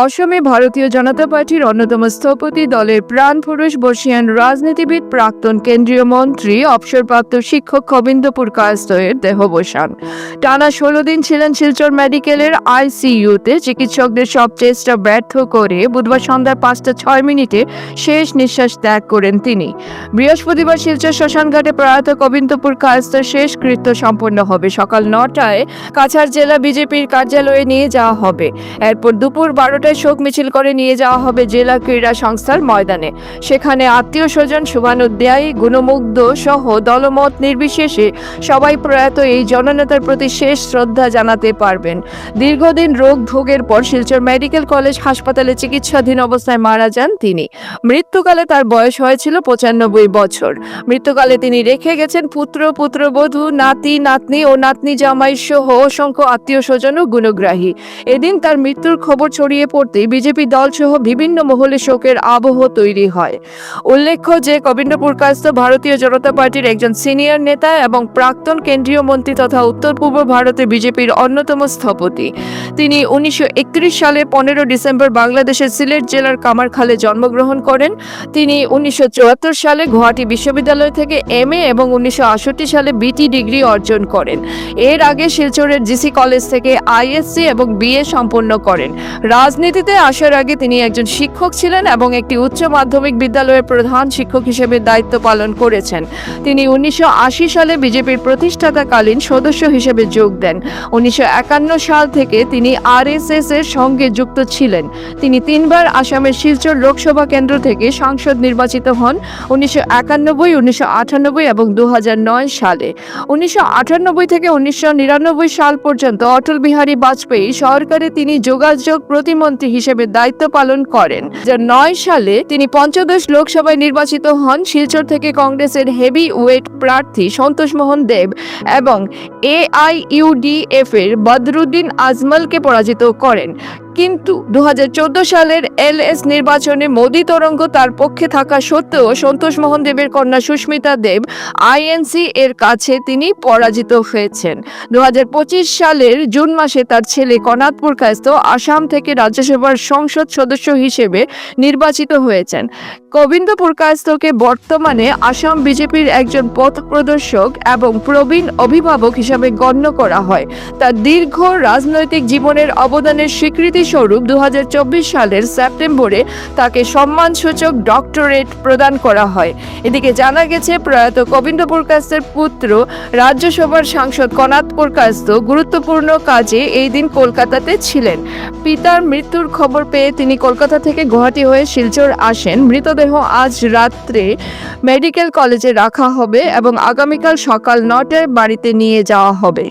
অসমে ভারতীয় জনতা পার্টির অন্যতম স্থপতি দলের প্রাণপুরুষ বর্ষীয়ান রাজনীতিবিদ প্রাক্তন কেন্দ্রীয় মন্ত্রী অবসরপ্রাপ্ত শিক্ষক খবিন্দপুর কায়স্থের দেহাবসান। টানা 16 দিন ছিলেন শিলচর মেডিকেলের আইসিইউতে। চিকিৎসকদের সব চেষ্টা ব্যর্থ করে বুধবার সন্ধ্যা 5:06 শেষ নিঃশ্বাস ত্যাগ করেন তিনি। বৃহস্পতিবার শিলচর শ্মশানঘাটে প্রয়াত খবিন্দপুর কায়স্থের শেষকৃত্য সম্পন্ন হবে। সকাল 9টায় কাছাড় জেলা বিজেপির কার্যালয়ে নিয়ে যাওয়া হবে। এরপর দুপুর 12টায় শোক মিছিল করে নিয়ে যাওয়া হবে জেলা ক্রীড়া সংস্থার ময়দানে। সেখানে আত্মীয় স্বজন, শুভানুধ্যায়ী, গুণমুগ্ধ সহ দলমত নির্বিশেষে সবাই প্রয়াত এই জননেতার প্রতি শেষ শ্রদ্ধা জানাতে পারবেন। দীর্ঘদিন রোগ ভোগের পর শিলচর মেডিকেল কলেজ হাসপাতালে চিকিৎসাধীন অবস্থায় মারা যান তিনি। মৃত্যুকালে তার বয়স হয়েছিল 95 বছর। মৃত্যুকালে তিনি রেখে গেছেন পুত্র, পুত্রবধূ, নাতি, নাতনি ও নাতনি জামাই সহ অসংখ্য আত্মীয় স্বজন ও গুণগ্রাহী। এদিন তার মৃত্যুর খবর ছড়িয়ে পড়তে বিজেপি দল সহ বিভিন্ন মহলে শোকের আবহ তৈরি হয়। উল্লেখ্য যে খবিন্দপুর কায়স্থ ভারতীয় জনতা পার্টির একজন সিনিয়র নেতা এবং প্রাক্তন কেন্দ্রীয় মন্ত্রী তথা উত্তর পূর্ব ভারতে বিজেপির অন্যতম স্থপতি। তিনি 1931 সালে 15 ডিসেম্বর বাংলাদেশের সিলেট জেলার কামারখালে জন্মগ্রহণ করেন। তিনি 1974 সালে গুয়াহাটি বিশ্ববিদ্যালয় থেকে MA এবং 1968 সালে BT ডিগ্রি অর্জন করেন। এর আগে শিলচরের জিসি কলেজ থেকে ISc এবং BA সম্পন্ন করেন। রাজনীতিতে আসার আগে তিনি একজন শিক্ষক ছিলেন এবং একটি উচ্চ মাধ্যমিক বিদ্যালয়ের প্রধান শিক্ষক হিসেবে দায়িত্ব পালন করেছেন। তিনি 1980 সালে বিজেপির প্রতিষ্ঠাতাকালীন সদস্য হিসেবে যোগ দেন। 1951 সাল থেকে তিনি RSS এর সঙ্গে যুক্ত ছিলেন। তিনি 3 বার আসামের শিলচর লোকসভা কেন্দ্র থেকে সাংসদ নির্বাচিত হন 1991, 1998 এবং 2009 সালে। 1998 থেকে 1999 সাল পর্যন্ত অটল বিহারী বাজপেয়ী সরকারে তিনি যোগাযোগ প্রতিমন্ত্রী হিসেবে দায়িত্ব পালন করেন। 2009 সালে তিনি পঞ্চদশ লোকসভায় নির্বাচিত হন। শিলচর থেকে কংগ্রেসের হেভি ওয়েট প্রার্থী সন্তোষ মোহন দেব এবং AIUDF এর বদরুদ্দিন আজমলকে পরাজিত করেন। কিন্তু 2014 সালের LS নির্বাচনে মোদি তরঙ্গ তার পক্ষে থাকা সত্ত্বেও সন্তোষ মোহন দেবের কন্যা সুস্মিতা দেব INC এর কাছে তিনি পরাজিত হয়েছেন। 2025 সালের জুন মাসে তার ছেলে কনাদপুর কায়স্থ আসাম থেকে রাজ্যসভার সংসদ সদস্য হিসেবে নির্বাচিত হয়েছেন। খবিন্দপুর কায়স্থকে বর্তমানে আসাম বিজেপির একজন পথ প্রদর্শক এবং প্রবীণ অভিভাবক হিসাবে গণ্য করা হয়। তার দীর্ঘ রাজনৈতিক জীবনের অবদানের স্বীকৃতি স্বরূপ 2024 সালের সেপ্টেম্বরে তাকে সম্মানসূচক ডক্টরেট প্রদান করা হয়। এদিকে জানা গেছে প্রয়াত খবিন্দপুর কায়স্থের পুত্র রাজ্যসভার সাংসদ কনাদপুর কায়স্থ গুরুত্বপূর্ণ কাজে এই দিন কলকাতাতে ছিলেন। পিতার মৃত্যুর খবর পেয়ে তিনি কলকাতা থেকে গুয়াহাটি হয়ে শিলচর আসেন। মৃতদেহ আজ রাত্রে মেডিকেল কলেজে রাখা হবে এবং আগামীকাল সকাল 9টায় বাড়িতে নিয়ে যাওয়া হবে।